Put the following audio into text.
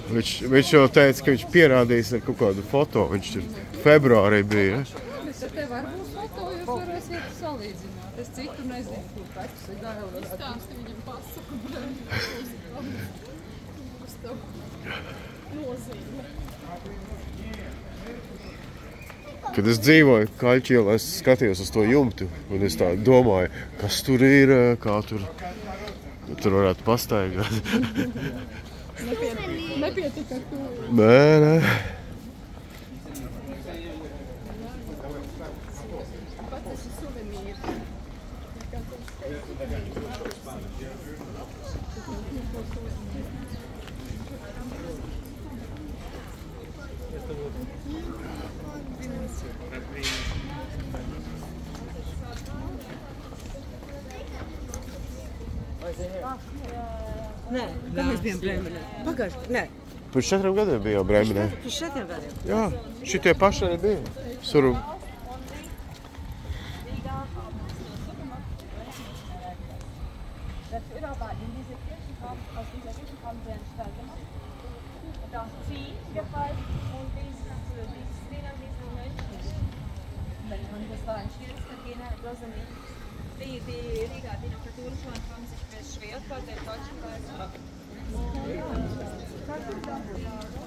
Viņš jau teica, ka viņš pierādīs ar kaut kādu foto. Viņš tur februārī bija. Bet te varbūt foto jūs varēsiet salīdzināt. Es citu nezinu, kur pēc Igaila varētu. Izstāsti viņam pasaku, nozīme. Kad es dzīvoju Kaļķielā, es skatījos uz to jumtu, un es tā domāju, kas tur ir, kā tur varētu pastaigāt. Nepietika ar to. Nē. Pats esi suvenīri. Nē, kad mēs bijām Brēmenē? Pagājuši, nē. Pirms 4 gadiem bija jau Brēmenē. Pirms 4 gadiem? Jā, šitie paši arī bija. Surum. Die Riga, die noch katholisch waren, haben sich beschwert, weil der deutsche Kreis